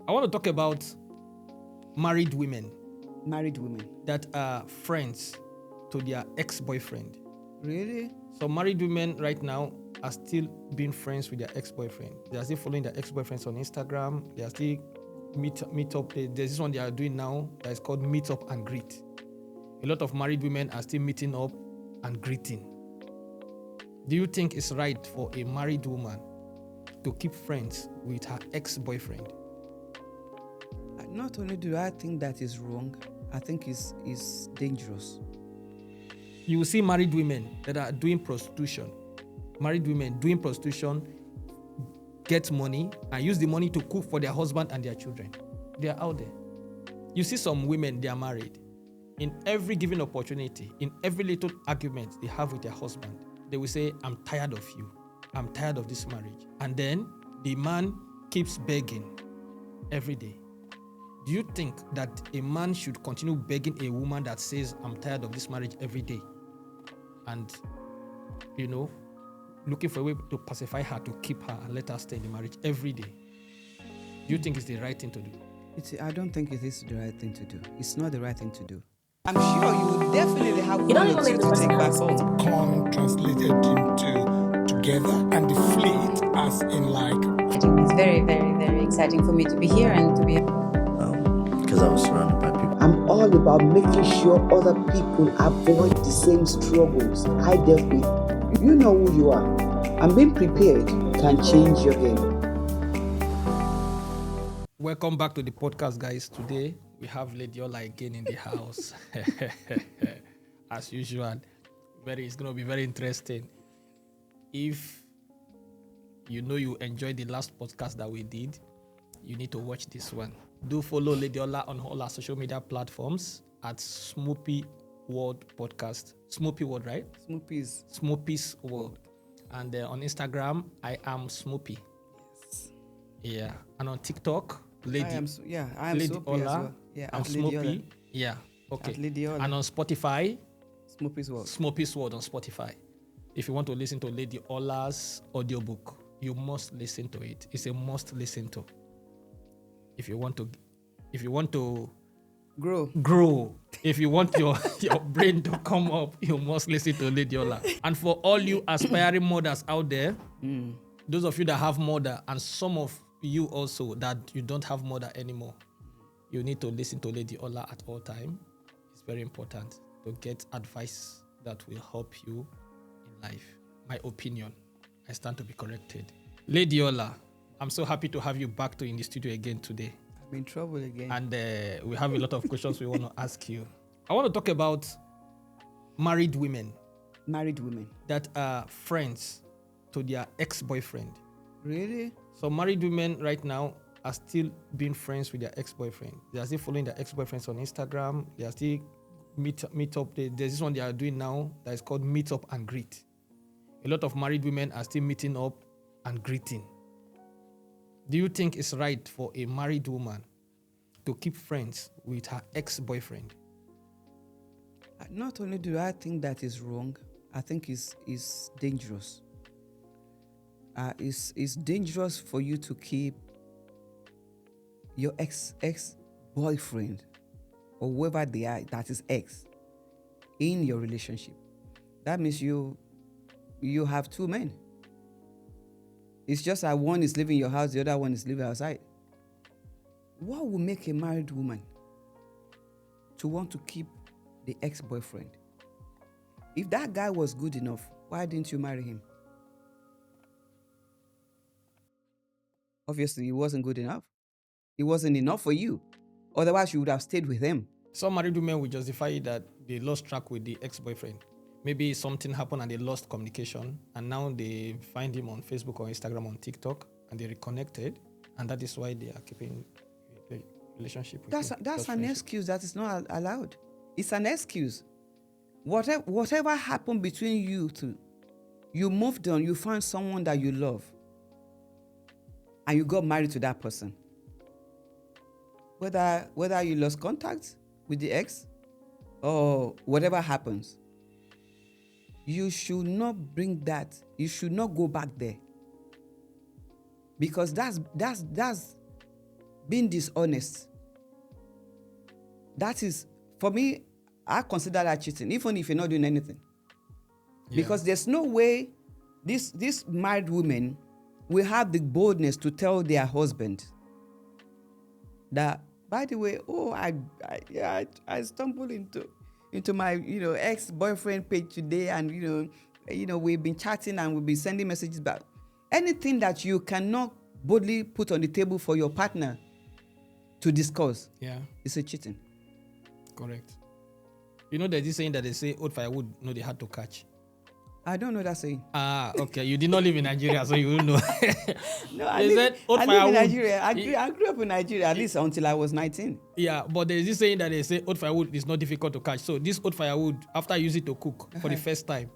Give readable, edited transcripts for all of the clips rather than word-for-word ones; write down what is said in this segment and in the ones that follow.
I want to talk about married women Married women. that are friends to their ex-boyfriend. Really? So married women right now are still being friends with their ex-boyfriend. They are still following their ex-boyfriends on Instagram. They are still meet up. There's this one they are doing now that is called meet up and greet. A lot of married women are still meeting up and greeting. Do you think it's right for a married woman to keep friends with her ex-boyfriend? Not only do I think that is wrong, I think it's dangerous. You will see married women that are doing prostitution. Married women doing prostitution, get money and use the money to cook for their husband and their children. They are out there. You see some women, they are married. In every given opportunity, in every little argument they have with their husband, they will say, I'm tired of you. I'm tired of this marriage. And then the man keeps begging every day. Do you think that a man should continue begging a woman that says, I'm tired of this marriage every day? And, looking for a way to pacify her, to keep her and let her stay in the marriage every day. Do you think it's the right thing to do? I don't think it is the right thing to do. It's not the right thing to do. I'm sure you will definitely have one or two to take back home. Con translated into together and the fleet as in like. It's very, very, very exciting for me to be here and to be. Because I was surrounded by people. I'm all about making sure other people avoid the same struggles I dealt with. You know who you are, and being prepared can change your game. Welcome back to the podcast, guys. Today we have Lady Ola again in the house. As usual, it's going to be very interesting. If you enjoyed the last podcast that we did, you need to watch this one. Do follow Lady Ola on all our social media platforms at SMOPPY World Podcast. SMOPPY World, right? SMOPPY'S. SMOPPY'S World. And on Instagram, I am SMOPPY. Yes. Yeah. And on TikTok, I am Lady SMOPPY Ola. as well. Yeah, I'm at Lady Ola. SMOPPY. Yeah. Okay. At Lady Ola. And on Spotify, SMOPPY'S World. SMOPPY'S World on Spotify. If you want to listen to Lady Ola's audiobook, you must listen to it. It's a must listen to. If you want to grow, if you want your brain to come up, you must listen to Lady Ola. And for all you aspiring mothers out there, those of you that have mother, and some of you also that you don't have mother anymore, you need to listen to Lady Ola at all time. It's very important to get advice that will help you in life. My opinion, I stand to be corrected. Lady Ola, I'm so happy to have you back in the studio again today. I'm in trouble again. And we have a lot of questions we want to ask you. I want to talk about married women. Married women. That are friends to their ex-boyfriend. Really? So married women right now are still being friends with their ex-boyfriend. They are still following their ex-boyfriends on Instagram. They are still meet up. There's this one they are doing now that is called meet up and greet. A lot of married women are still meeting up and greeting. Do you think it's right for a married woman to keep friends with her ex-boyfriend? Not only do I think that is wrong, I think it's dangerous. It's dangerous for you to keep your ex-boyfriend or whoever they are, that is ex, in your relationship. That means you have two men. It's just that one is living in your house, the other one is living outside. What will make a married woman to want to keep the ex-boyfriend? If that guy was good enough, why didn't you marry him? Obviously, he wasn't good enough. It wasn't enough for you. Otherwise, you would have stayed with him. Some married women will justify that they lost track with the ex-boyfriend. Maybe something happened and they lost communication, and now they find him on Facebook or Instagram, on TikTok, and they reconnected, and that is why they are keeping a relationship with him. That's an excuse that is not allowed. It's an excuse. Whatever happened between you two, you moved on, you found someone that you love, and you got married to that person. Whether you lost contact with the ex or whatever happens, you should not bring that. You should not go back there. Because that's being dishonest. That is, for me, I consider that cheating, even if you're not doing anything. Yeah. Because there's no way these married women will have the boldness to tell their husband that, by the way, I stumbled into my ex-boyfriend page today, and we've been chatting and we've been sending messages back. Anything that you cannot boldly put on the table for your partner to discuss, is a cheating. Correct. There's this saying that they say old firewood know they had to catch. I don't know that saying. Ah, okay. You did not live in Nigeria, so you don't know. No, I live in Nigeria. I grew up in Nigeria, at least until I was 19. Yeah, but there's this saying that they say old firewood is not difficult to catch. So this old firewood, after you use it to cook for the first time,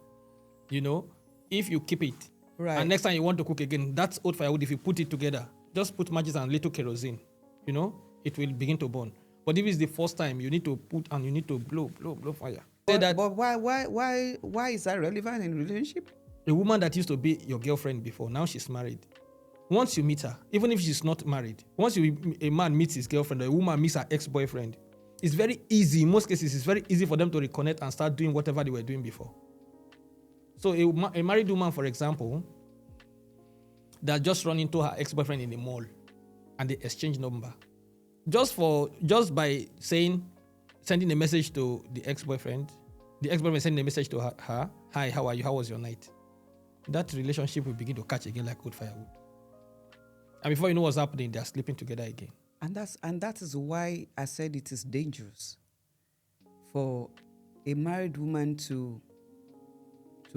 if you keep it, right, and next time you want to cook again, that's old firewood. If you put it together, just put matches and little kerosene, it will begin to burn. But if it's the first time, you need to put and you need to blow fire. But why is that relevant in a relationship? A woman that used to be your girlfriend before, now she's married. Once you meet her, even if she's not married, once a man meets his girlfriend or a woman meets her ex-boyfriend, it's very easy. In most cases, it's very easy for them to reconnect and start doing whatever they were doing before. So a married woman, for example, that just run into her ex-boyfriend in the mall and they exchange number. Just by sending a message to the ex-boyfriend sending a message to her, hi, how are you? How was your night? That relationship will begin to catch again like old firewood. And before you know what's happening, they're sleeping together again. And that is why I said it is dangerous for a married woman to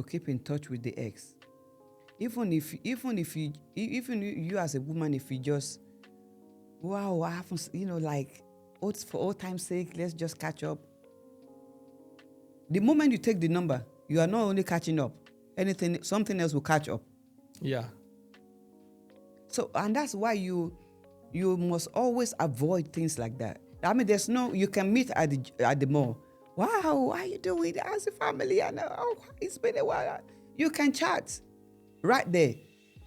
keep in touch with the ex. Even you as a woman, if you just, wow, I haven't, for old time's sake, let's just catch up. The moment you take the number, you are not only catching up, something else will catch up. Yeah. So, and that's why you must always avoid things like that. I mean, you can meet at the mall. Wow, how are you doing? How's the family? It's been a while. You can chat right there.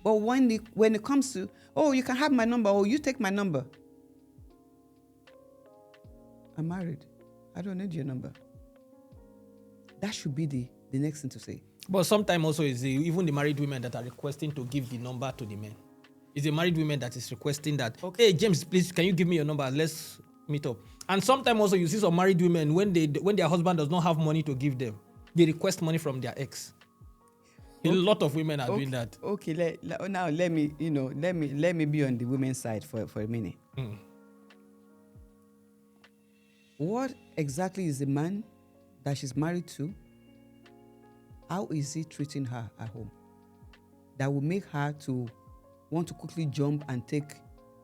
But when it comes to, you can have my number, or you take my number. I'm married. I don't need your number. That should be the next thing to say. But sometimes also is even the married women that are requesting to give the number to the men. It's a married woman that is requesting that, okay, hey, James, please, can you give me your number? Let's meet up. And sometimes also you see some married women, when their husband does not have money to give them, they request money from their ex. A lot of women are doing that. Okay, now let me be on the women's side for a minute. What exactly is the man that she's married to? How is he treating her at home? That will make her to want to quickly jump and take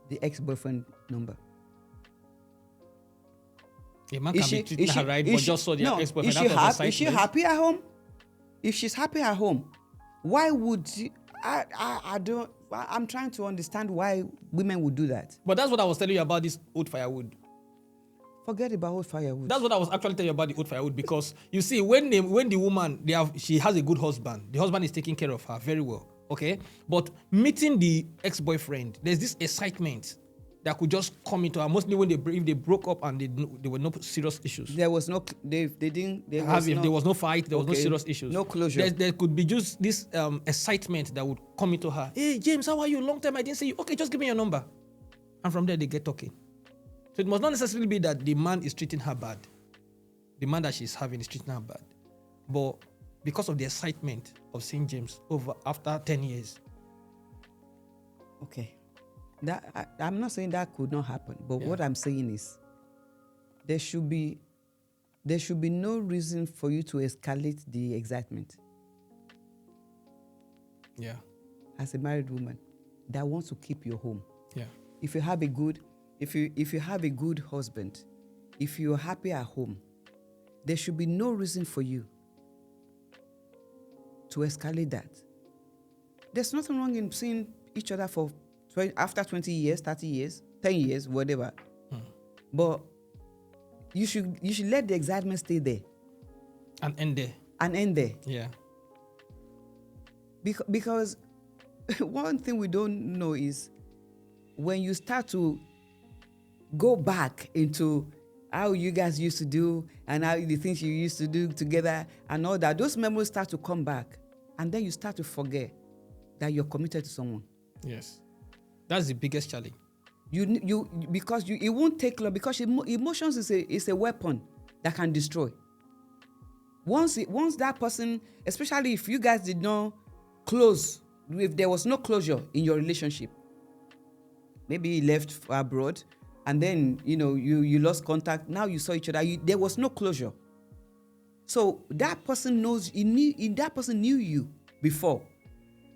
the ex-boyfriend number. A man can be treating her right, but just so the ex-boyfriend out of her sight. Is she happy at home? If she's happy at home, why would she? I'm trying to understand why women would do that. But that's what I was telling you about this old firewood. Forget about old firewood. That's what I was actually telling you about the old firewood, because you see, when the woman she has a good husband, the husband is taking care of her very well, okay? But meeting the ex-boyfriend, there's this excitement that could just come into her. Mostly when if they broke up and there were no serious issues. There was no, they didn't. There was no fight, there was no serious issues. No closure. There could be just this excitement that would come into her. Hey, James, how are you? Long time I didn't see you. Okay, just give me your number. And from there they get talking. So it must not necessarily be that the man is treating her bad. The man that she's having is treating her bad. But because of the excitement of seeing James after 10 years. Okay. I'm not saying that could not happen, but what I'm saying is there should be no reason for you to escalate the excitement. Yeah. As a married woman that wants to keep your home. Yeah. If you have a good husband, if you're happy at home, there should be no reason for you to escalate that. There's nothing wrong in seeing each other after 20 years, 30 years, 10 years, whatever. But you should let the excitement stay there. And end there. Yeah. Because one thing we don't know is when you start to go back into how you guys used to do and how the things you used to do together and all that. Those memories start to come back, and then you start to forget that you're committed to someone. Yes. That's the biggest challenge. It won't take long, because emotions is a weapon that can destroy. Once that person, especially if you guys did not close, if there was no closure in your relationship, maybe he left abroad and then you lost contact. Now you saw each other. There was no closure. So that person that person knew you before,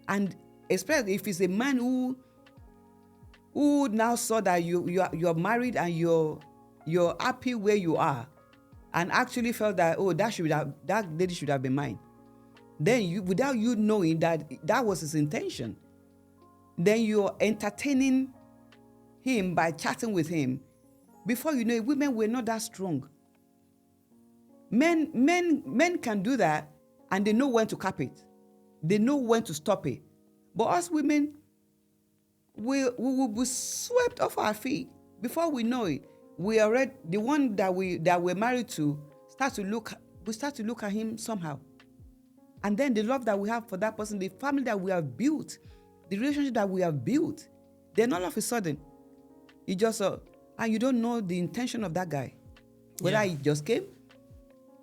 and especially if it's a man who now saw that you're married and you're happy where you are, and actually felt that that lady should have been mine. Then without you knowing that was his intention, then you're entertaining him by chatting with him. Before you know it, women were not that strong. Men can do that, and they know when to cap it. They know when to stop it. But us women, we will be swept off our feet before we know it. We already, the one that we're married to, start to look at him somehow. And then the love that we have for that person, the family that we have built, the relationship that we have built, then all of a sudden, you just and you don't know the intention of that guy. Whether he just came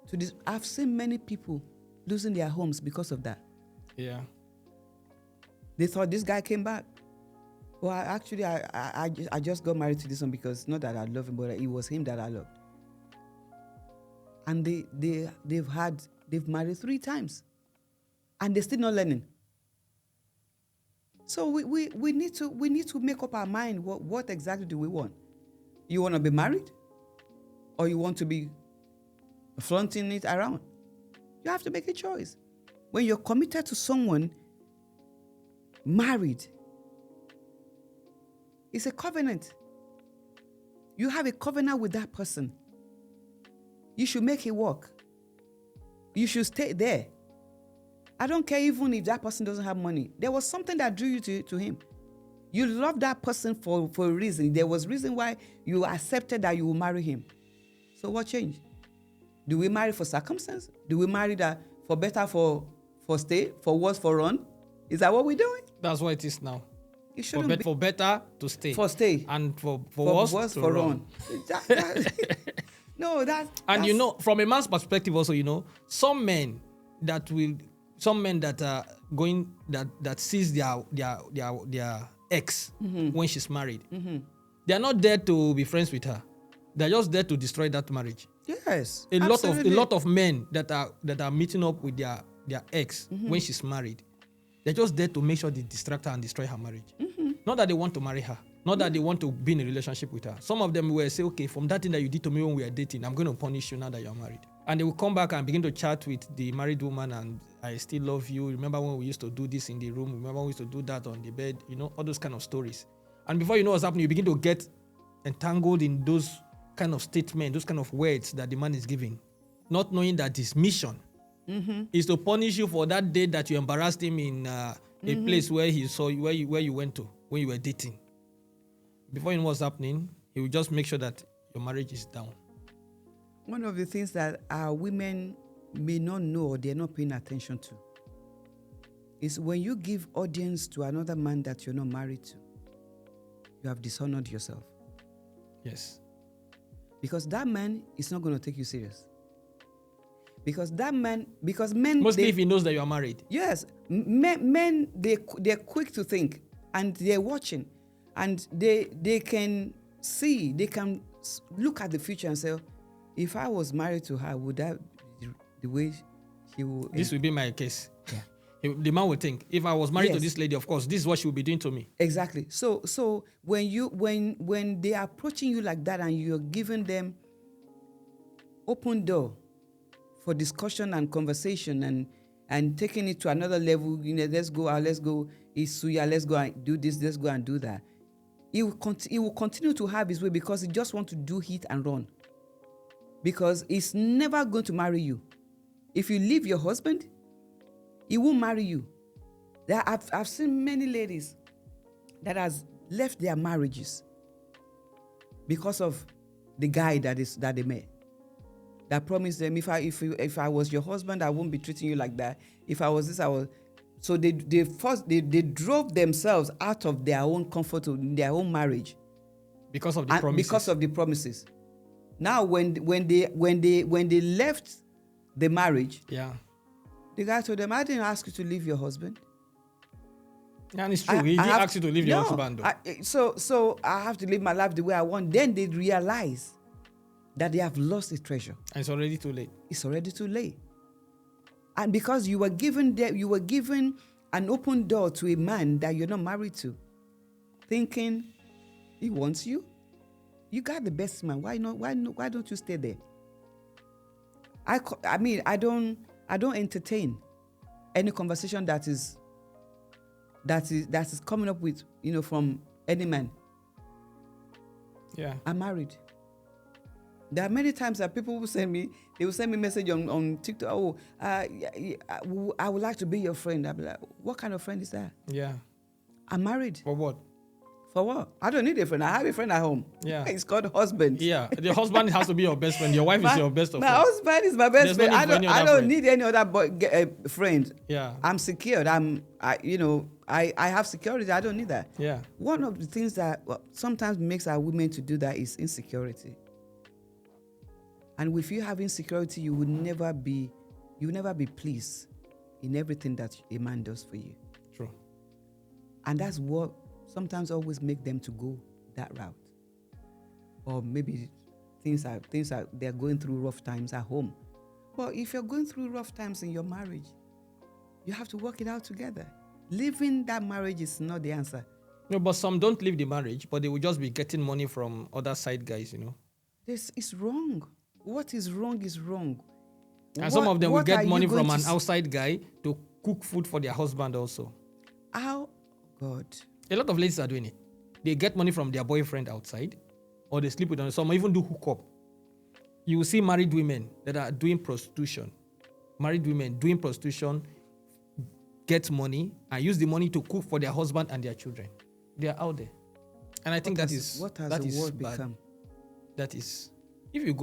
to this. I've seen many people losing their homes because of that. Yeah. They thought this guy came back. Well, I just got married to this one because not that I love him, but it was him that I loved. And they've married 3 times, and they're still not learning. So we need to make up our mind. What exactly do we want? You want to be married, or you want to be flaunting it around? You have to make a choice. When you're committed to someone, married, it's a covenant. You have a covenant with that person. You should make it work. You should stay there. I don't care even if that person doesn't have money. There was something that drew you to him. You love that person for a reason. There was reason why you accepted that you will marry him. So what changed? Do we marry for circumstance? Do we marry that for better, for stay, for worse, for run? Is that what we're doing? That's what it is now. It shouldn't be. For better to stay. For stay. And for worse to for run. No, from a man's perspective also, some men that are going that sees their ex when she's married. Mm-hmm. They are not there to be friends with her. They're just there to destroy that marriage. Yes. A lot of men that are meeting up with their ex when she's married. They're just there to make sure they distract her and destroy her marriage. Mm-hmm. Not that they want to marry her. Not that they want to be in a relationship with her. Some of them will say, okay, from that thing that you did to me when we were dating, I'm going to punish you now that you're married. And they will come back and begin to chat with the married woman, and I still love you. Remember when we used to do this in the room? Remember when we used to do that on the bed? All those kind of stories. And before you know what's happening, you begin to get entangled in those kind of statements, those kind of words that the man is giving, not knowing that his mission is to punish you for that day that you embarrassed him in a place where he saw you, where you went to when you were dating. Before you know what's happening, he will just make sure that your marriage is down. One of the things that our women may not know or they're not paying attention to is when you give audience to another man that you're not married to, you have dishonored yourself. Yes. Because that man is not going to take you serious. Because men... Mostly if he knows that you are married. Yes. Men, they're quick to think, and they're watching. And they can see, they can look at the future and say, if I was married to her, would that be the way she would... This will be my case. Yeah. The man will think, if I was married to this lady, of course, this is what she will be doing to me. Exactly. So when they are approaching you like that and you're giving them open door for discussion and conversation and taking it to another level, let's go out, let's go eat suya, let's go and do this, let's go and do that. He will continue to have his way because he just wants to do hit and run. Because he's never going to marry you. If you leave your husband, he won't marry you. I've seen many ladies that has left their marriages because of the guy that they met. That promised them, if I was your husband, I won't be treating you like that. If I was this, I was. So they drove themselves out of their own comfort in their own marriage because of the promises. Because of the promises. Now, when they left the marriage, the guy told them, "I didn't ask you to leave your husband." And it's true. He didn't ask you to leave your husband. So I have to live my life the way I want. Then they realize that they have lost a treasure. And it's already too late. It's already too late. And because you were given an open door to a man that you're not married to, thinking he wants you. You got the best man. Why not? Why don't you stay there? I mean, I don't entertain any conversation that is coming up with, from any man. Yeah. I'm married. There are many times that people will send me message on TikTok. Oh, I would like to be your friend. I'll be like, what kind of friend is that? Yeah. I'm married. For what? For what? I don't need a friend. I have a friend at home. Yeah. It's called husband. Yeah. The husband has to be your best friend. Your wife is your best friend. My husband is my best friend. I don't need any other friend. Yeah. I'm secured. I have security. I don't need that. Yeah. One of the things that sometimes makes our women to do that is insecurity. And if you have insecurity, you will never be pleased in everything that a man does for you. True. And that's what sometimes always make them to go that route. Or maybe things are they're going through rough times at home. But if you're going through rough times in your marriage, you have to work it out together. Leaving that marriage is not the answer. No, but some don't leave the marriage, but they will just be getting money from other side guys, This is wrong. What is wrong is wrong. And some of them will get money from an outside guy to cook food for their husband also. How? God. A lot of ladies are doing it. They get money from their boyfriend outside, or they sleep with them. Some even do hookup. You will see married women that are doing prostitution. Married women doing prostitution, get money, and use the money to cook for their husband and their children. They are out there. And I think what has the world become? That is, if you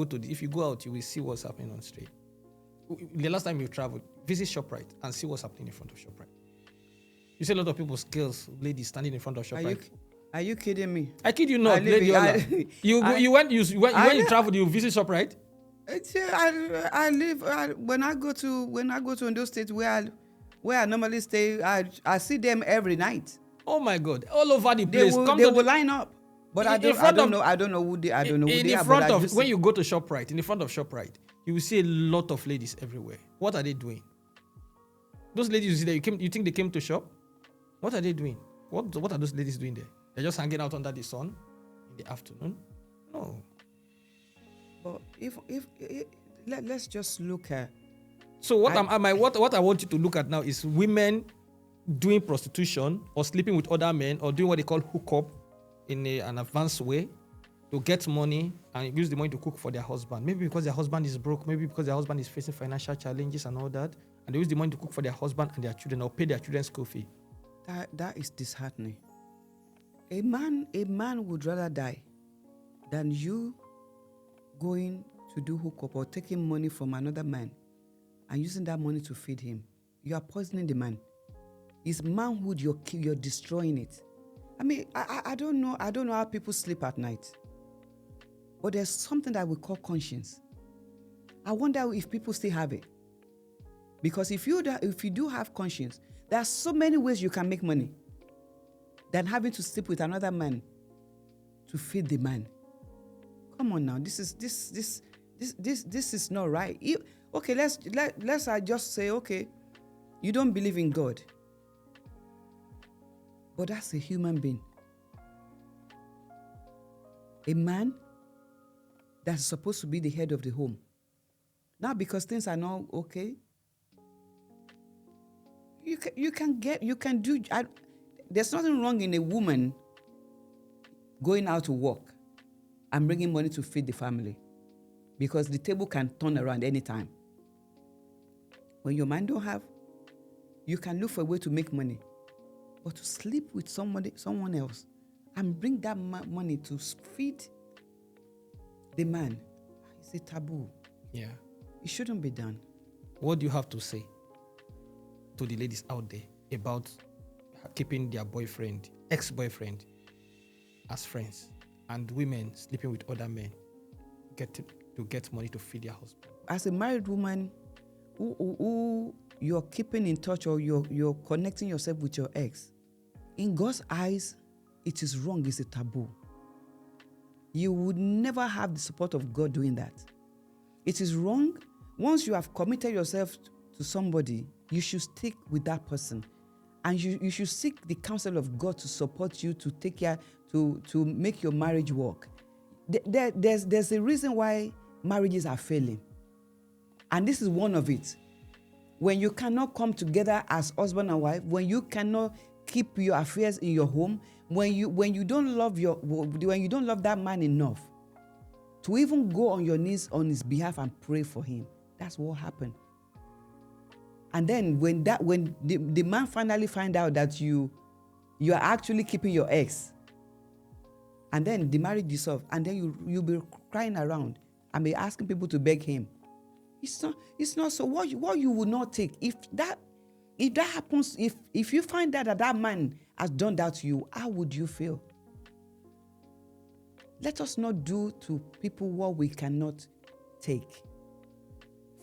go out, you will see what's happening on the street. The last time you traveled, visit ShopRite and see what's happening in front of ShopRite. You see a lot of people's girls, ladies standing in front of ShopRite. Are you kidding me? I kid you not, Lady Ola. When you traveled, you visit ShopRite? When I go to those states where I normally stay, I see them every night. Oh my God! All over the place. They will line up. But I don't know who they are. When you go to ShopRite, in the front of ShopRite, you will see a lot of ladies everywhere. What are they doing? Those ladies you see there, you think they came to shop? What are they doing? What are those ladies doing there? They're just hanging out under the sun in the afternoon? No. But let's just look at. So what I want you to look at now is women doing prostitution or sleeping with other men or doing what they call hookup in an advanced way to get money and use the money to cook for their husband. Maybe because their husband is broke, maybe because their husband is facing financial challenges and all that, and they use the money to cook for their husband and their children or pay their children's school fee. That is disheartening. A man would rather die than you going to do hookup or taking money from another man and using that money to feed him. You are poisoning the man. His manhood, you're destroying it. I mean, I don't know how people sleep at night. But there's something that we call conscience. I wonder if people still have it. Because if you do have conscience, there are so many ways you can make money than having to sleep with another man to feed the man. Come on now, this is not right. Okay, let's just say, okay, you don't believe in God. But that's a human being. A man that's supposed to be the head of the home. Now, because things are not okay, there's nothing wrong in a woman going out to work and bringing money to feed the family, because the table can turn around anytime. When your man don't have, you can look for a way to make money. But to sleep with someone else and bring that money to feed the man. It's a taboo. Yeah. It shouldn't be done. What do you have to say to the ladies out there about keeping their boyfriend, ex-boyfriend, as friends, and women sleeping with other men to get money to feed their husband? As a married woman who you're keeping in touch, or you're connecting yourself with your ex, in God's eyes, it is wrong. It's a taboo. You would never have the support of God doing that. It is wrong. Once you have committed yourself to somebody, you should stick with that person. And you should seek the counsel of God to support you, to take care, to make your marriage work. There's a reason why marriages are failing. And this is one of it. When you cannot come together as husband and wife, when you cannot keep your affairs in your home, when you don't love that man enough to even go on your knees on his behalf and pray for him, that's what happened. And then when the man finally find out that you are actually keeping your ex, and then the marriage dissolves, and then you'll be crying around and be asking people to beg him. It's not so. What you will not take, if that happens, if you find out that man has done that to you, how would you feel? Let us not do to people what we cannot take.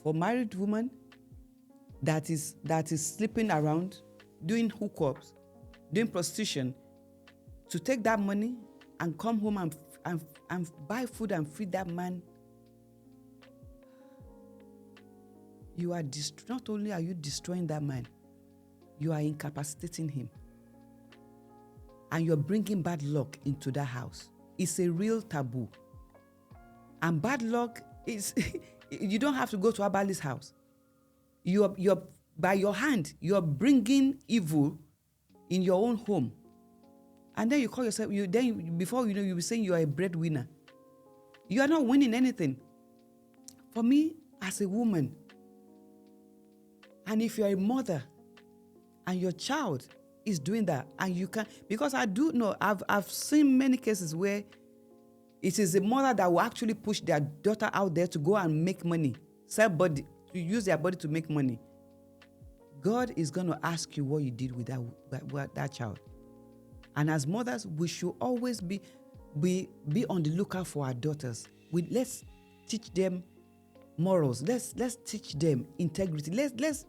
For married women that is sleeping around, doing hookups, doing prostitution, to take that money and come home and buy food and feed that man, you are not only are you destroying that man, you are incapacitating him. And you're bringing bad luck into that house. It's a real taboo. And bad luck is, you don't have to go to Abali's house. You're by your hand, you're bringing evil in your own home. And then you call yourself, before you know, you'll be saying you are a breadwinner. You are not winning anything. For me, as a woman, and if you're a mother and your child is doing that, and you can, because I do know, I've seen many cases where it is a mother that will actually push their daughter out there to go and make money, sell body, to use their body to make money. God is going to ask you what you did with that child. And as mothers, we should always be on the lookout for our daughters. Let's teach them morals. Let's teach them integrity. Let's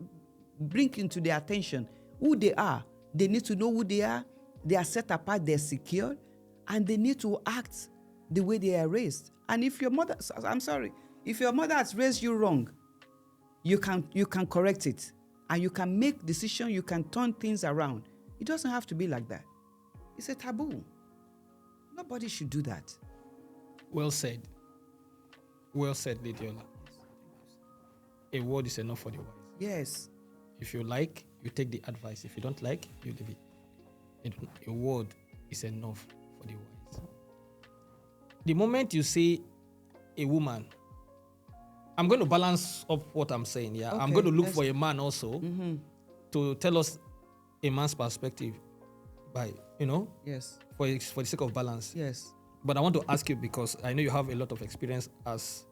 bring into their attention who they are. They need to know who they are. They are set apart. They're secure, and they need to act the way they are raised. And if your mother has raised you wrong, you can correct it, and you can make decisions. You can turn things around. It doesn't have to be like that. It's a taboo. Nobody should do that. Well said. Well said, Lady Ola. A word is enough for the wise. Yes. If you like, you take the advice. If you don't like, you leave it. A word is enough for the wise. The moment you see a woman, I'm going to balance up what I'm saying. Yeah, okay, I'm going to look for a man also to tell us a man's perspective. By yes, for the sake of balance. Yes. But I want to ask you, because I know you have a lot of experience as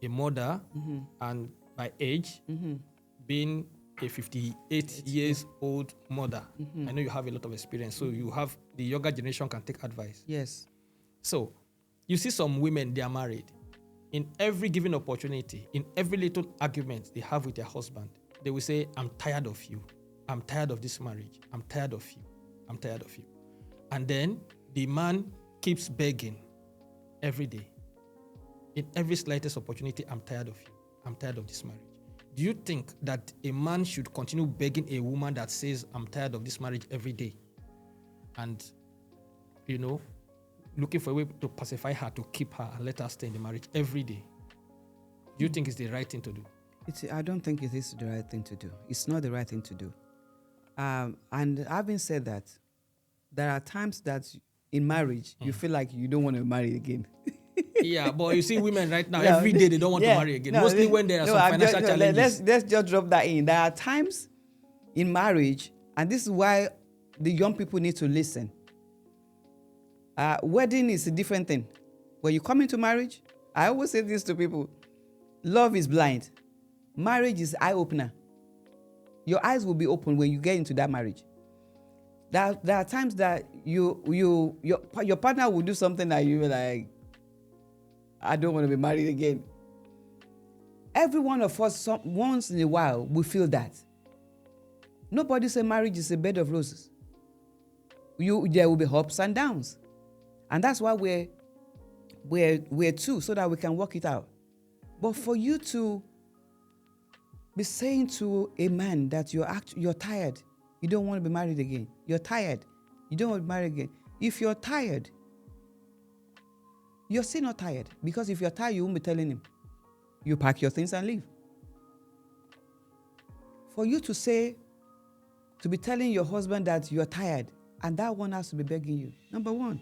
a mother, and by age, being a 58 years old mother, I know you have a lot of experience. So you have, the younger generation can take advice. Yes. So you see some women, they are married. In every given opportunity, in every little argument they have with their husband, they will say, I'm tired of you. I'm tired of this marriage. I'm tired of you. I'm tired of you. And then the man keeps begging every day. In every slightest opportunity, I'm tired of you. I'm tired of this marriage. Do you think that a man should continue begging a woman that says, I'm tired of this marriage every day? And, looking for a way to pacify her, to keep her and let her stay in the marriage every day. Do you think it's the right thing to do? I don't think it is the right thing to do. It's not the right thing to do. And having said that, there are times that in marriage, you feel like you don't want to marry again. Yeah, but you see women right now, every day they don't want to marry again. Mostly when there are some financial challenges. Let's just drop that in. There are times in marriage, and this is why the young people need to listen. Wedding is a different thing. When you come into marriage, I always say this to people. Love is blind. Marriage is eye-opener. Your eyes will be open when you get into that marriage. There are times that your partner will do something that you're like, I don't want to be married again. Every one of us, once in a while, we feel that. Nobody say marriage is a bed of roses. There will be ups and downs. And that's why we're two, so that we can work it out. But for you to be saying to a man that you're tired, you don't want to be married again. You're tired, you don't want to be married again. If you're tired, you're still not tired. Because if you're tired, you won't be telling him. You pack your things and leave. For you to be telling your husband that you're tired, and that one has to be begging you. Number one,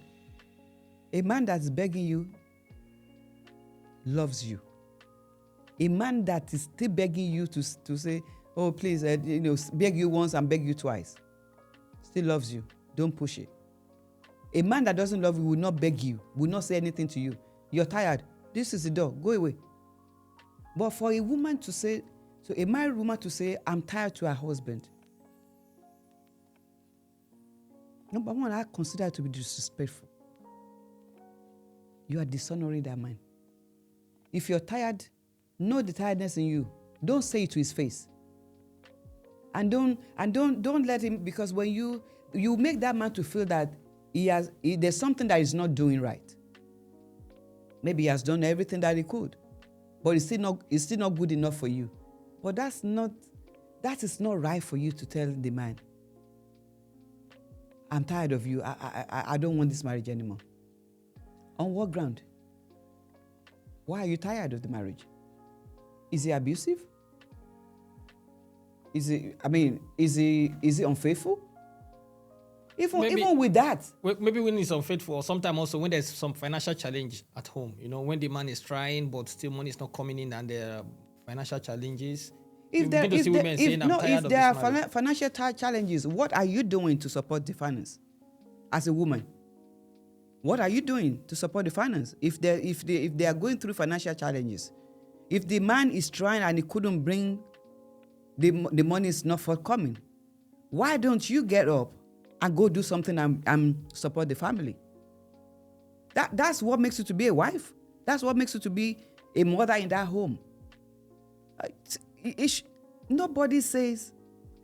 a man that's begging you loves you. A man that is still begging you to say, oh, please, beg you once and beg you twice, still loves you. Don't push it. A man that doesn't love you will not beg you, will not say anything to you. You're tired. This is the door. Go away. But for a woman to say, so a married woman to say, I'm tired to her husband, number one, I consider it to be disrespectful. You are dishonoring that man. If you're tired, know the tiredness in you. Don't say it to his face. And don't let him, because when you make that man to feel that there's something that he's not doing right. Maybe he has done everything that he could, but it's still not good enough for you. But that is not right for you to tell the man, I'm tired of you. I don't want this marriage anymore. On what ground? Why are you tired of the marriage? Is he abusive? Is he unfaithful? Even with that. Maybe when he's unfaithful, or sometimes also when there's some financial challenge at home, when the man is trying, but still money is not coming in and there are financial challenges. If there are financial challenges, what are you doing to support the finance as a woman? What are you doing to support the finance? If they are going through financial challenges, if the man is trying and he couldn't bring the money is not forthcoming, why don't you get up and go do something and support the family? That's what makes you to be a wife. That's what makes you to be a mother in that home. Nobody says,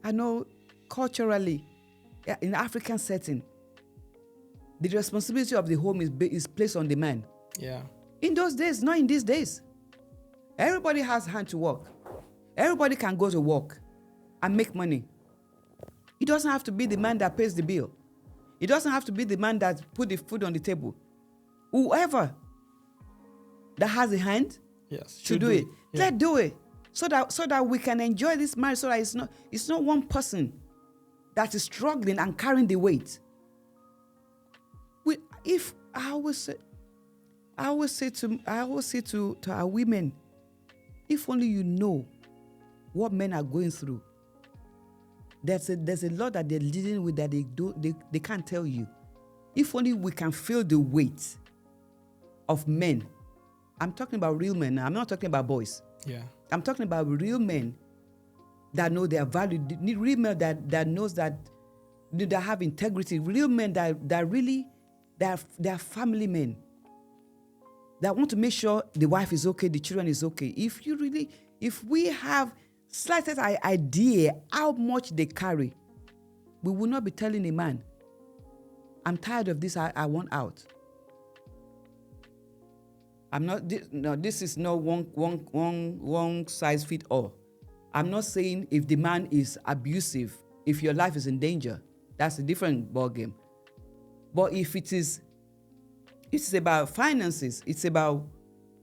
I know culturally, in African setting, the responsibility of the home is placed on the man. Yeah. In those days, not in these days. Everybody has hand to work. Everybody can go to work and make money. It doesn't have to be the man that pays the bill. It doesn't have to be the man that put the food on the table. Whoever that has a hand, should do it. Yeah. Let's do it. So that we can enjoy this marriage, so that it's not one person that is struggling and carrying the weight. I always say to our women, if only you know what men are going through. There's a lot that they're dealing with that they can't tell you. If only we can feel the weight of men. I'm talking about real men now. I'm not talking about boys. Yeah. I'm talking about real men that know their value, real men that knows that have integrity, real men that really they're family men that want to make sure the wife is okay, the children is okay. If we have slightest idea how much they carry, we will not be telling a man, I'm tired of this, I want out. This is not one size fit all. I'm not saying if the man is abusive, if your life is in danger, that's a different ballgame. But if it's about finances, it's about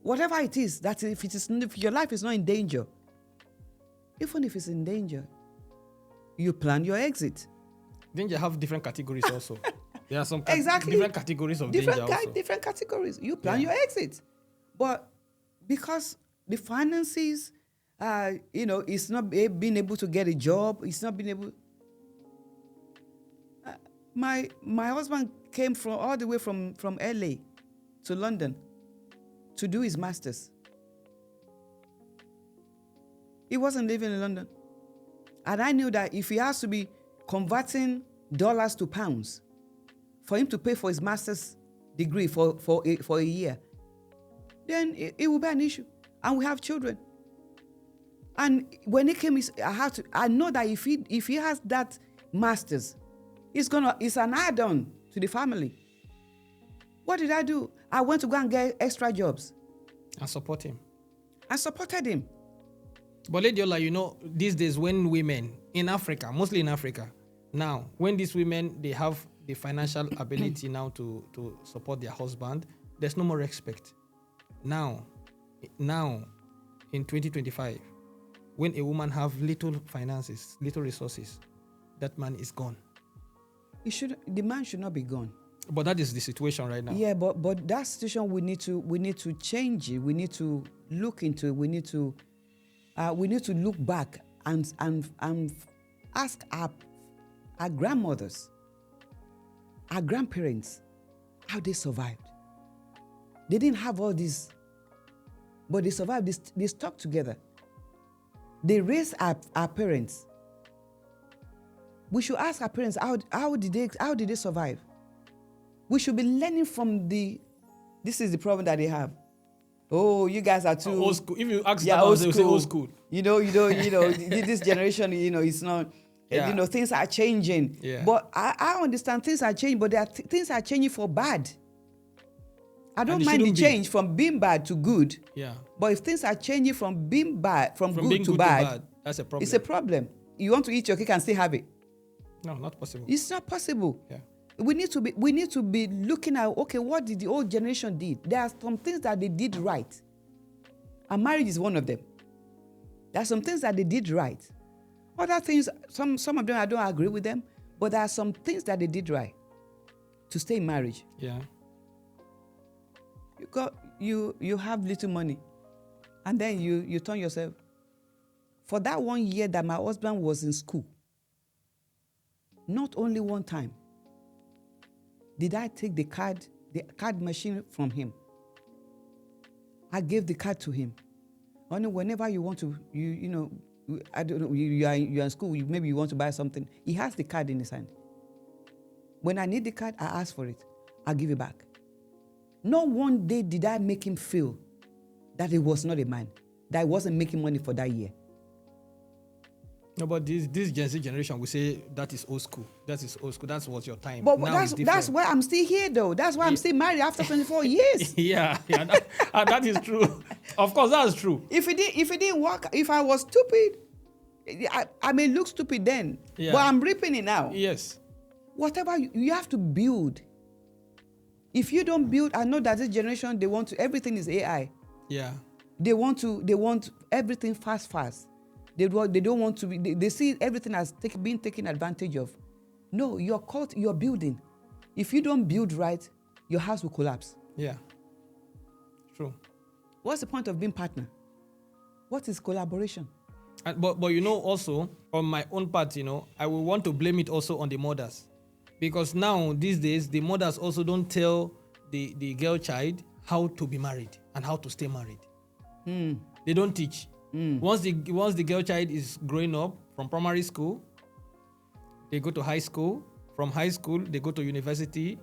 whatever it is, that if your life is not in danger, even if it's in danger, you plan your exit. Danger have different categories also. There are some different categories of danger also. Different categories. You plan your exit. But because the finances, it's not being able to get a job, it's not being able. My husband came all the way from LA to London to do his master's. He wasn't living in London. And I knew that if he has to be converting dollars to pounds for him to pay for his master's degree for a year, then it will be an issue. And we have children. And when it came, I know that if he has that master's, it's an add-on to the family. What did I do? I went to go and get extra jobs. And support him. I supported him. But Lady Ola, these days when women in Africa, mostly in Africa, now, when these women, they have the financial ability now to support their husband, there's no more respect. Now, in 2025, when a woman have little finances, little resources, that man is gone. The man should not be gone. But that is the situation right now. Yeah, but that situation we need to change it. We need to look into it. We need to look back and ask our grandmothers, our grandparents, how they survived. They didn't have all this, but they survived. They stuck together. They raised our parents. We should ask our parents how did they survive? We should be learning from this is the problem that they have. Oh, you guys are too old school. If you ask them, they will say old school. This generation, it's not. Yeah. Things are changing. Yeah. But I understand things are changing, but things are changing for bad. I don't mind the change from being bad to good. Yeah. But if things are changing from being bad, from good to bad, bad, that's a problem. It's a problem. You want to eat your cake and still have it. No, not possible. It's not possible. Yeah. We need to be looking at, okay, what did the old generation did? There are some things that they did right. And marriage is one of them. There are some things that they did right. Other things, some of them I don't agree with them, but there are some things that they did right to stay in marriage. Yeah. You have little money, and then you turn yourself. For that 1 year that my husband was in school, not only one time did I take the card machine from him. I gave the card to him. Only whenever you want to, I don't know, you are in school, maybe you want to buy something, he has the card in his hand. When I need the card, I ask for it. I'll give it back. Not one day did I make him feel that he was not a man, that he wasn't making money for that year. No, but this Gen Z generation will say that is old school. That is old school. That was your time. But that's why I'm still here, though. That's why I'm still married after 24 years. Yeah, that is true. Of course, that's true. If it didn't work, if I was stupid, I may look stupid then. Yeah. But I'm reaping it now. Yes. Whatever you have to build. If you don't build, I know that this generation everything is AI. Yeah. They want everything fast. They don't want to be. They see everything as being taken advantage of. No, you're building. If you don't build right, your house will collapse. Yeah. True. What's the point of being partner? What is collaboration? But also on my own part, I will want to blame it also on the mothers, because now these days the mothers also don't tell the girl child how to be married and how to stay married. They don't teach. Once the girl child is growing up from primary school, they go to high school. From high school, they go to university.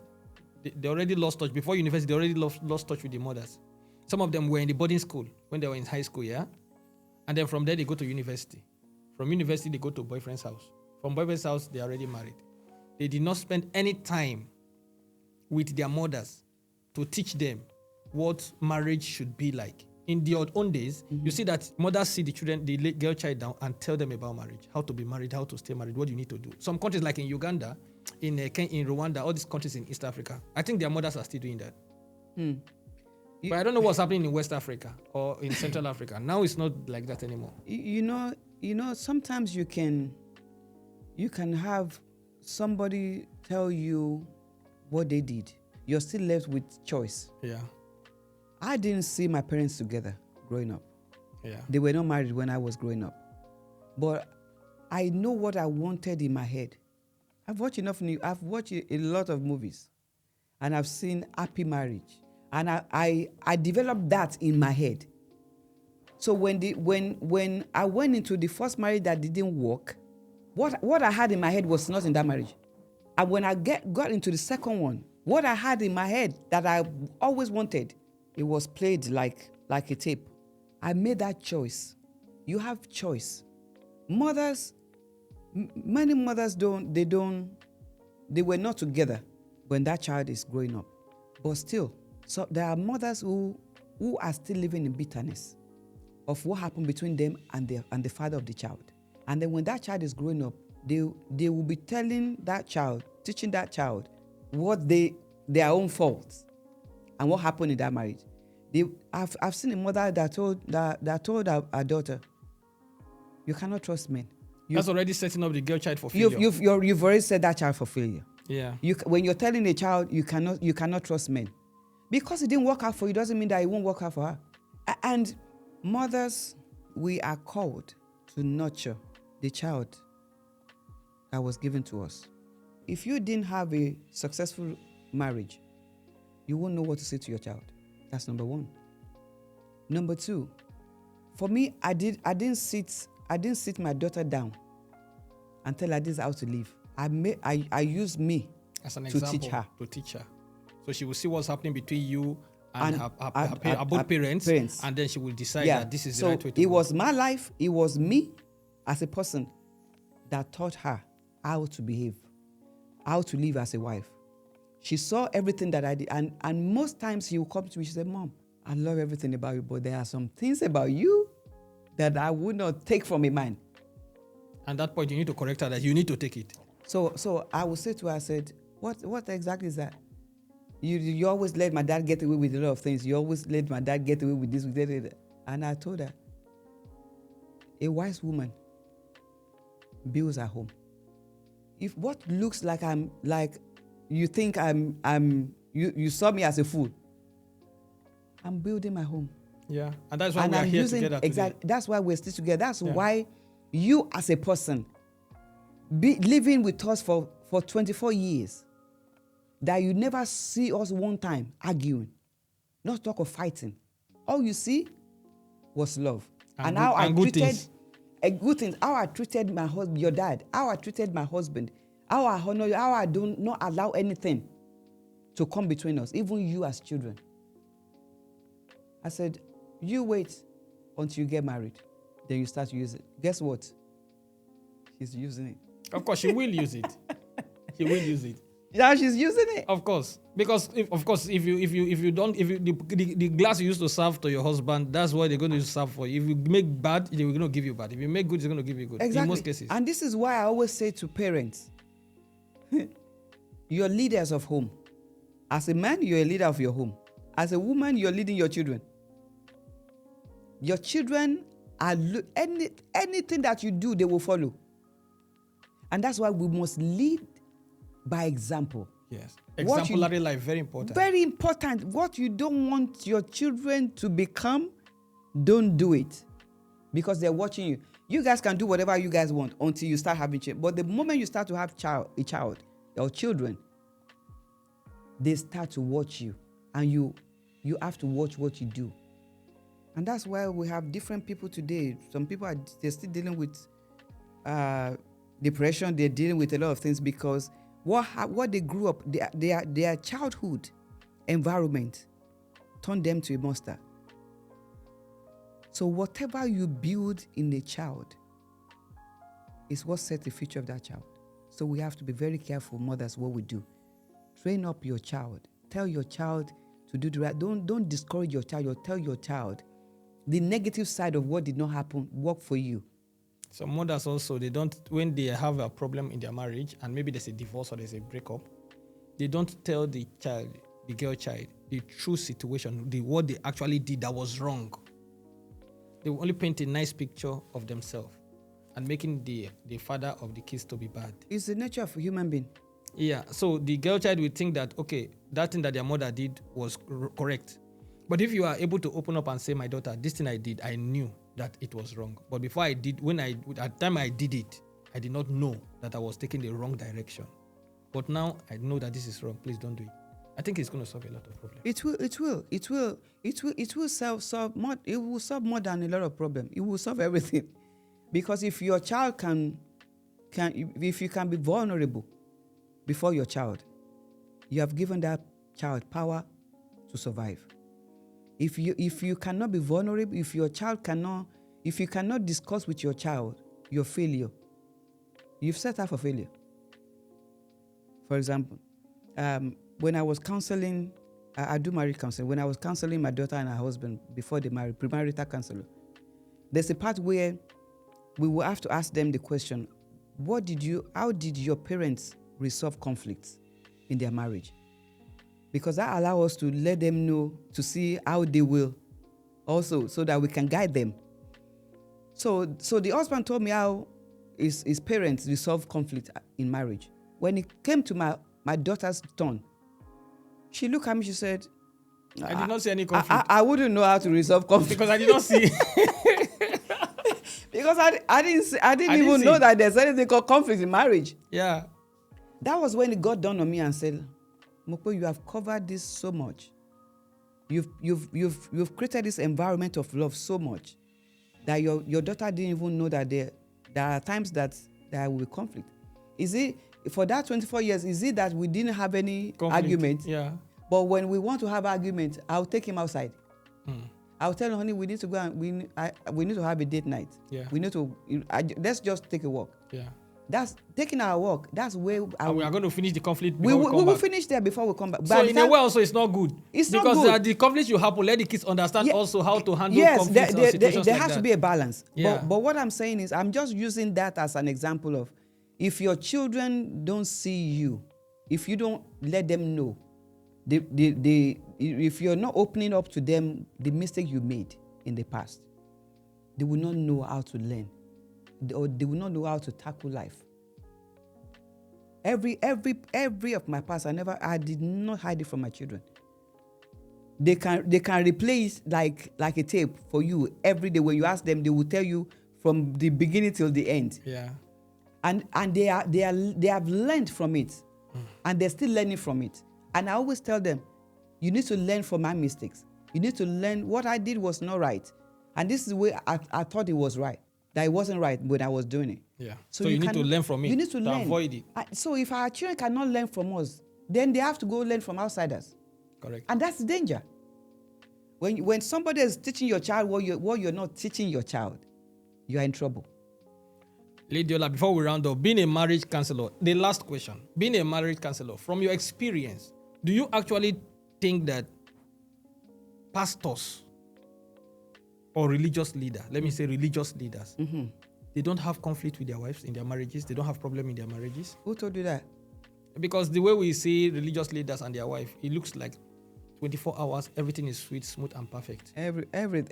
They already lost touch. Before university, they already lost touch with the mothers. Some of them were in the boarding school when they were in high school, yeah? And then from there, they go to university. From university, they go to boyfriend's house. From boyfriend's house, they are already married. They did not spend any time with their mothers to teach them what marriage should be like. In the old days, you see that mothers see the children, the girl child down and tell them about marriage, how to be married, how to stay married, what you need to do. Some countries like in Uganda, in Rwanda, all these countries in East Africa, I think their mothers are still doing that. But I don't know what's happening in West Africa or in Central Africa. Now it's not like that anymore. Sometimes you can have somebody tell you what they did. You're still left with choice. Yeah. I didn't see my parents together growing up. Yeah. They were not married when I was growing up. But I know what I wanted in my head. I've watched a lot of movies, and I've seen happy marriage. And I developed that in my head. So when I went into the first marriage that didn't work, what I had in my head was not in that marriage. And when I got into the second one, what I had in my head that I always wanted, it was played like a tape. I made that choice. You have choice. Mothers, many mothers they were not together when that child is growing up. But still, so there are mothers who are still living in bitterness of what happened between them and the father of the child. And then when that child is growing up, they will be teaching that child what their own faults and what happened in that marriage. I've seen a mother that told her daughter, you cannot trust men. That's already setting up the girl child for failure. You've already set that child for failure. Yeah. When you're telling a child you cannot trust men, because it didn't work out for you doesn't mean that it won't work out for her. And mothers, we are called to nurture the child that was given to us. If you didn't have a successful marriage, you won't know what to say to your child. That's number one. Number two, for me, I didn't sit my daughter down and tell her this is how to live. I used me as an to example teach her. So she will see what's happening between you and her parents, and then she will decide that this is the right way to it go. was my life. It was me as a person that taught her how to behave, how to live as a wife. She saw everything that I did, and most times she would come to me, she said, Mom, I love everything about you, but there are some things about you that I would not take from a man. At that point, you need to correct her that you need to take it. So I would say to her, I said, what exactly is that? You always let my dad get away with a lot of things. You always let my dad get away with this, with that. And I told her, a wise woman builds her home. If what looks like you think you saw me as a fool, I'm building my home. Yeah, and that's why we are here together today. Exactly. That's why we're still together. That's why you as a person, living with us for 24 years, that you never see us one time arguing, not talk of fighting. All you see was love. And how I treated good things, how I treated my husband, your dad, how I treated my husband, how I honor you, how I do not allow anything to come between us, even you as children. I said, you wait until you get married, then you start to use it. Guess what? She's using it. Of course, she will use it. She will use it. Yeah, she's using it. Of course, because the glass you used to serve to your husband, that's what they're going to serve for you. If you make bad, they're going to give you bad. If you make good, they're going to give you good. Exactly. In most cases. And this is why I always say to parents, you're leaders of home. As a man, you're a leader of your home. As a woman, you're leading your children. Your children are anything that you do, they will follow. And that's why we must lead by example. Yes. Exemplary life, very important. Very important. What you don't want your children to become, don't do it. Because they're watching you. You guys can do whatever you guys want until you start having children. But the moment you start to have a child or children, they start to watch you. And you have to watch what you do. And that's why we have different people today. Some people they're still dealing with depression. They're dealing with a lot of things because what they grew up, their childhood environment turned them to a monster. So whatever you build in a child is what sets the future of that child. So we have to be very careful, mothers, what we do. Train up your child. Tell your child to do the right. Don't discourage your child or tell your child the negative side of what did not happen work for you. Some mothers also, when they have a problem in their marriage and maybe there's a divorce or there's a breakup, they don't tell the girl child, the true situation, what they actually did that was wrong. They will only paint a nice picture of themselves and making the father of the kids to be bad. It's the nature of a human being. Yeah, so the girl child will think that, okay, that thing that their mother did was correct. But if you are able to open up and say, my daughter, this thing I did, I knew that it was wrong. But before at the time I did it, I did not know that I was taking the wrong direction. But now I know that this is wrong. Please don't do it. I think it's going to solve a lot of problems. It will solve more. It will solve more than a lot of problems. It will solve everything, because if your child if you can be vulnerable before your child, you have given that child power to survive. If you cannot be vulnerable, if you cannot discuss with your child your failure, you've set up for failure. For example, when I was counseling, I do marriage counseling. When I was counseling my daughter and her husband before they married, premarital counselor, there's a part where we will have to ask them the question, how did your parents resolve conflicts in their marriage? Because that allows us to let them know, to see how they will also, so that we can guide them. So the husband told me how his parents resolve conflict in marriage. When it came to my daughter's turn, she looked at me, she said, I did not see any conflict. I wouldn't know how to resolve conflict. Because I did not see. Because I didn't even know that there's anything called conflict in marriage. Yeah. That was when it got done on me and said, Mokpo, you have covered this so much. You've created this environment of love so much that your daughter didn't even know that there are times that there will be conflict. Is it, for that 24 years, is it that we didn't have any argument? Yeah. But when we want to have argument, I'll take him outside. I'll tell him, honey, we need to go and we need to have a date night. Yeah. We need to, let's just take a walk. Yeah. That's taking our walk. That's where we are going to finish the conflict. We will finish there before we come back. So in a way, also, it's not good. It's because not good. The conflict you happen, let the kids understand also how to handle conflicts or situations there like has that. to be a balance. Yeah. But what I'm saying is, I'm just using that as an example of, if your children don't see you, if you don't let them know, if you're not opening up to them the mistake you made in the past, they will not know how to learn, or they will not know how to tackle life. Every of my past, I did not hide it from my children. They can replay it like a tape for you every day. When you ask them, they will tell you from the beginning till the end. Yeah. And they have learned from it, and they're still learning from it. And I always tell them, you need to learn from my mistakes. You need to learn what I did was not right, and this is the way I thought it was right. That it wasn't right when I was doing it. Yeah. So you need to learn from it. You need to learn. Avoid it. So if our children cannot learn from us, then they have to go learn from outsiders. Correct. And that's the danger. When somebody is teaching your child what you're not teaching your child, you are in trouble. Lady Ola, before we round up, being a marriage counselor, the last question. Being a marriage counselor, from your experience, do you actually think that pastors or religious leaders, let me say religious leaders, they don't have conflict with their wives in their marriages? They don't have problem in their marriages? Who told you that? Because the way we see religious leaders and their wife, it looks like 24 hours, everything is sweet, smooth, and perfect. Everything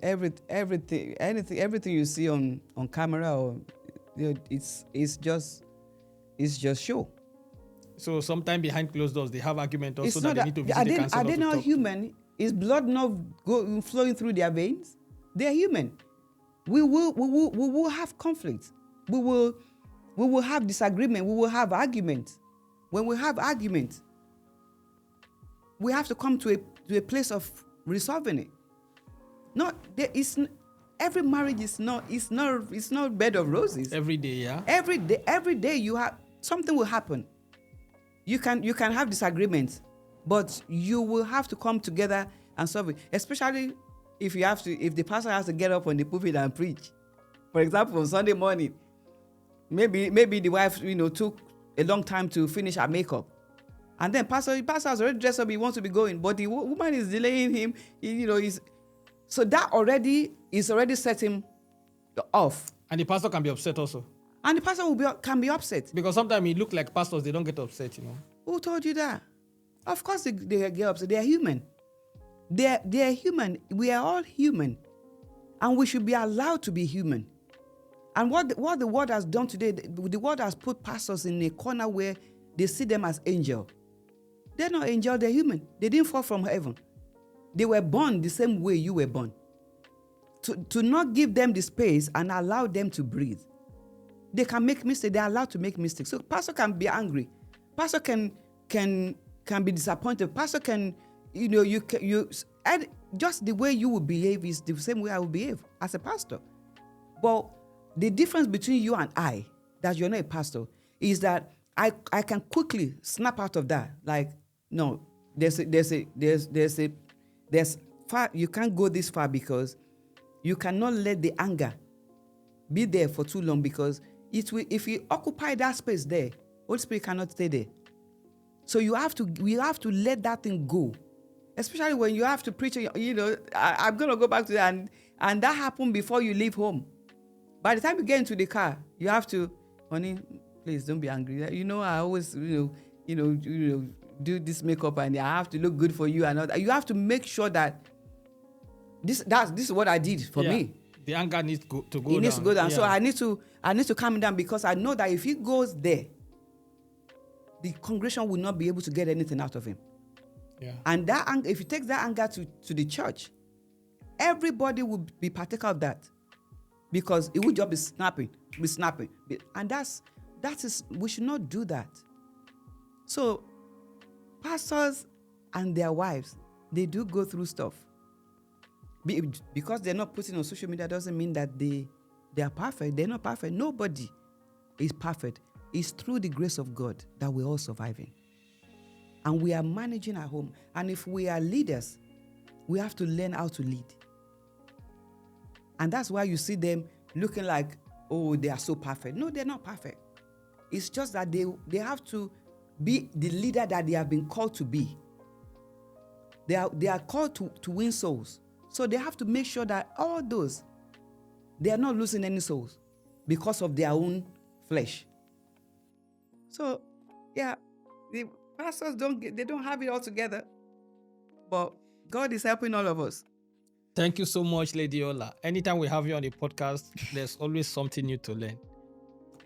you see on camera, or it's just show. So sometime behind closed doors, they have argument also It's that they need to visit the counselor. Are they not human? Is blood not flowing through their veins? They are human. We will have conflicts. We will have disagreement. We will have arguments. When we have arguments, we have to come to a place of resolving it. Every marriage is not bed of roses. Every day, yeah. Every day you have something will happen. You can have disagreements, but you will have to come together and solve it. Especially if the pastor has to get up on the pulpit and preach. For example, on Sunday morning, maybe the wife took a long time to finish her makeup, and then pastor has already dressed up. He wants to be going, but the woman is delaying him. So that is already set him off. And the pastor can be upset also. And the pastor can be upset. Because sometimes it look like pastors, they don't get upset, Who told you that? Of course they get upset. They are human. They are human. We are all human. And we should be allowed to be human. And what the world has done today, the world has put pastors in a corner where they see them as angels. They're not angels, they're human. They didn't fall from heaven. They were born the same way you were born. To not give them the space and allow them to breathe. They can make mistakes. They're allowed to make mistakes. So pastor can be angry. Pastor can can be disappointed. Pastor can, and just the way you will behave is the same way I will behave as a pastor. But the difference between you and I, that you're not a pastor, is that I can quickly snap out of that. Like, no, there's far, you can't go this far, because you cannot let the anger be there for too long, because it will, if you occupy that space there, Holy Spirit cannot stay there. So we have to let that thing go, especially when you have to preach. I'm gonna go back to that, and that happened before you leave home. By the time you get into the car, you have to, honey, please don't be angry. I always, do this makeup, and I have to look good for you and all that. You have to make sure that this is what I did for me. The anger needs to go down. It needs to go down. Yeah. So I need to calm down, because I know that if he goes there, the congregation will not be able to get anything out of him. Yeah. And that anger, if you take that anger to the church, everybody will be partaker of that, because it will just be snapping. And that is, we should not do that. So pastors and their wives, they do go through stuff. Because they're not putting on social media doesn't mean that they are perfect. They're not perfect. Nobody is perfect. It's through the grace of God that we're all surviving. And we are managing our home. And if we are leaders, we have to learn how to lead. And that's why you see them looking like, oh, they are so perfect. No, they're not perfect. It's just that they have to be the leader that they have been called to be. They are called to win souls. So they have to make sure that all those, they are not losing any souls because of their own flesh. So, yeah, the pastors don't have it all together, but God is helping all of us. Thank you so much, Lady Ola. Anytime we have you on the podcast, there's always something new to learn.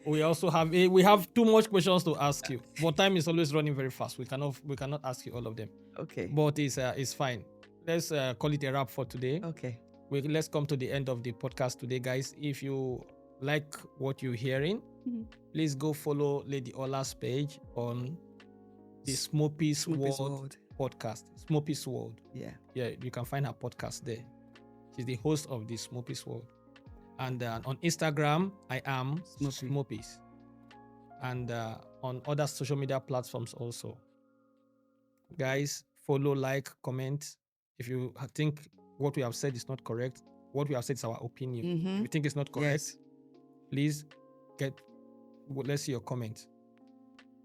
We also have too much questions to ask you, but time is always running very fast. We cannot ask you all of them. Okay. But it's fine. Let's call it a wrap for today. Okay. Let's come to the end of the podcast today, guys. If you like what you're hearing, please go follow Lady Ola's page on the SMOPPY'S World podcast. SMOPPY'S World. Yeah. Yeah, you can find her podcast there. She's the host of the SMOPPY'S World. And on Instagram, I am SMOPPY'S. And on other social media platforms also. Guys, follow, like, comment. If you think what we have said is not correct, what we have said is our opinion. If you think it's not correct, please let's see your comment.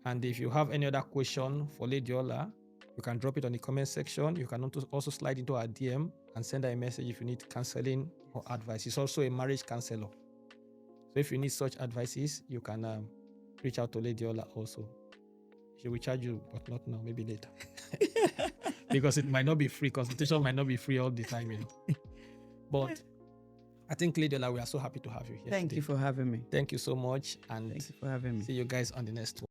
And if you have any other question for Lady Ola, you can drop it on the comment section. You can also slide into our DM and send her a message if you need counseling or advice. She's also a marriage counselor. So if you need such advices, you can reach out to Lady Ola also. She will charge you, but not now, maybe later. Because it might not be free. Consultation might not be free all the time, But I think, Lady Ola, we are so happy to have you here. Thank you for having me. Thank you so much. And thank you for having me. See you guys on the next one.